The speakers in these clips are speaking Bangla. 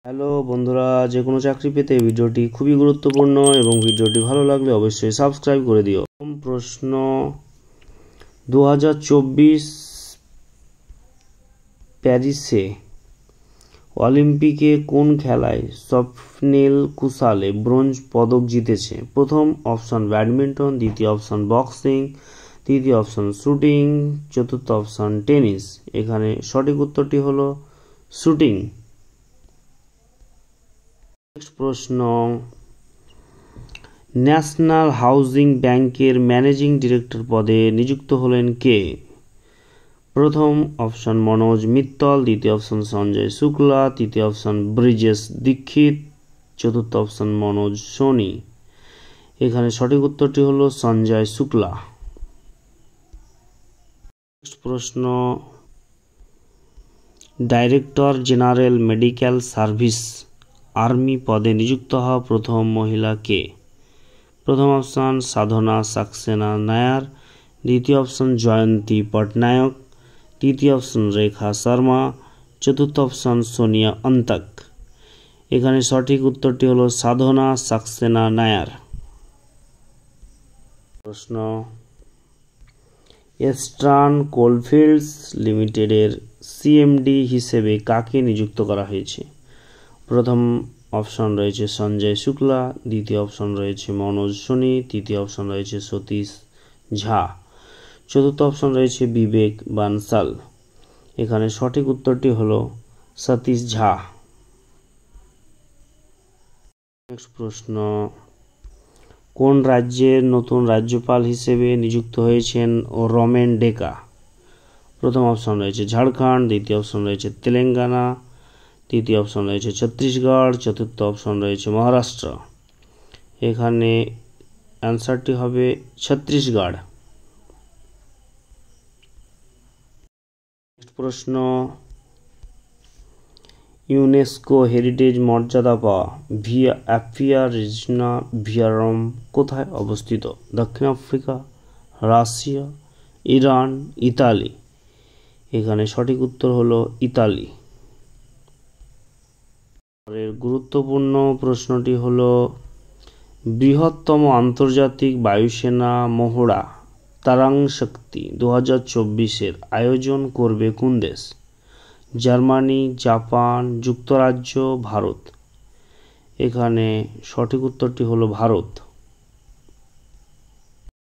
হ্যালো বন্ধুরা, যে কোনো চাকরি পেতে ভিডিওটি খুবই গুরুত্বপূর্ণ এবং ভিডিওটি ভালো লাগলে অবশ্যই সাবস্ক্রাইব করে দিও। প্রশ্ন 2024 প্যারিসে অলিম্পিকে কোন খেলায় স্বপ্নিল কুসালে ব্রোঞ্জ পদক জিতেছে? প্রথম অপশন ব্যাডমিন্টন, দ্বিতীয় অপশন বক্সিং, তৃতীয় অপশন শুটিং, চতুর্থ অপশন টেনিস। এখানে সঠিক উত্তরটি হলো শুটিং। প্রশ্ন, ন্যাশনাল হাউজিং ব্যাংকের ম্যানেজিং ডিরেক্টর পদে নিযুক্ত হলেন কে? প্রথম অপশন মনোজ মিত্তল, দ্বিতীয় অপশন সঞ্জয় শুক্লা, তৃতীয় অপশন ব্রিজেশ দীক্ষিত, চতুর্থ অপশন মনোজ সোনি। এখানে সঠিক উত্তরটি হলো সঞ্জয় শুক্লা। প্রশ্ন, director general medical service army পদে নিযুক্ত হওয়া প্রথম মহিলা কে? প্রথম অপশন সাধনা সাক্সেনা নায়ার, দ্বিতীয় অপশন জয়ন্তী পটনায়ক, তৃতীয় অপশন রেখা শর্মা, চতুর্থ অপশন সোনিয়া অন্তক। এখানে সঠিক উত্তরটি হলো সাধনা সাক্সেনা নায়ার। প্রশ্ন, ইস্টার্ন কোলফিল্ডস লিমিটেডের সিএমডি হিসেবে কাকে নিযুক্ত করা হয়েছে? প্রথম অপশন রয়েছে সঞ্জয় শুক্লা, দ্বিতীয় অপশন রয়েছে মনোজ সোনি, তৃতীয় অপশন রয়েছে সতীশ ঝা, চতুর্থ অপশন রয়েছে বিবেক বানসাল। এখানে সঠিক উত্তরটি হলো সতীশ ঝা। নেক্সট প্রশ্ন, কোন রাজ্যের নতুন রাজ্যপাল হিসেবে নিযুক্ত হয়েছেন রমেন ডেকা? প্রথম অপশন রয়েছে ঝাড়খণ্ড, দ্বিতীয় অপশন রয়েছে তেলেঙ্গানা, তৃতীয় অপশন রয়েছে ছত্তিশগড়, চতুর্থ অপশন রয়েছে মহারাষ্ট্র। এখানে অ্যান্সারটি হবে ছত্তিশগড়। প্রশ্ন, ইউনেস্কো হেরিটেজ মর্যাদা পাওয়া অ্যাপিয়া রিজনা ভিয়ারম কোথায় অবস্থিত? দক্ষিণ আফ্রিকা, রাশিয়া, ইরান, ইতালি। এখানে সঠিক উত্তর হলো ইতালি। পরের গুরুত্বপূর্ণ প্রশ্নটি হলো, বৃহত্তম আন্তর্জাতিক বায়ুসেনা মহড়া তারাং শক্তি 2024-এর আয়োজন করবে কোন দেশ? জার্মানি, জাপান, যুক্তরাজ্য, ভারত। এখানে সঠিক উত্তরটি হলো ভারত।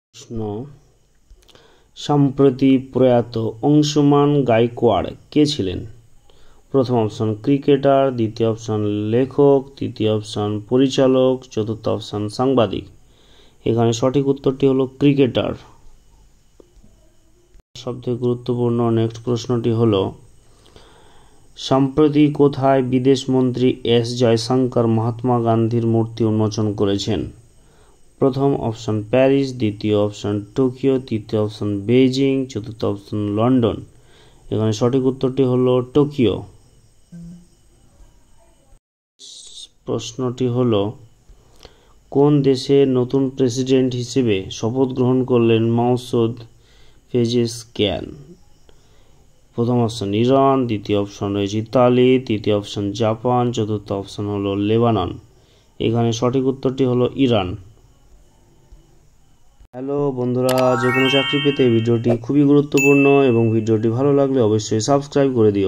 প্রশ্ন, সম্প্রতি প্রয়াত অংশুমান গায়কোয়াড় কে ছিলেন? প্রথম অপশন ক্রিকেটার, দ্বিতীয় অপশন লেখক, তৃতীয় অপশন পরিচালক, চতুর্থ অপশন সাংবাদিক। এখানে সঠিক উত্তরটি হলো ক্রিকেটার। সবথেকে গুরুত্বপূর্ণ নেক্সট প্রশ্নটি হলো, সম্প্রতি কোথায় বিদেশমন্ত্রী এস জয়শঙ্কর মহাত্মা গান্ধীর মূর্তি উন্মোচন করেছেন? প্রথম অপশন প্যারিস, দ্বিতীয় অপশন টোকিও, তৃতীয় অপশন বেইজিং, চতুর্থ অপশন লন্ডন। এখানে সঠিক উত্তরটি হলো টোকিও। প্রশ্নটি হলো, কোন দেশের নতুন প্রেসিডেন্ট হিসেবে শপথ গ্রহণ করলেন মাসুদ পেজেশকিয়ান? প্রথম অপশন ইরান, দ্বিতীয় অপশন রয়েছে ইতালি, তৃতীয় অপশন জাপান, চতুর্থ অপশন হলো লেবানন। এখানে সঠিক উত্তরটি হলো ইরান। হ্যালো বন্ধুরা, যে কোনো চাকরি পেতে ভিডিওটি খুবই গুরুত্বপূর্ণ এবং ভিডিওটি ভালো লাগলে অবশ্যই সাবস্ক্রাইব করে দিও।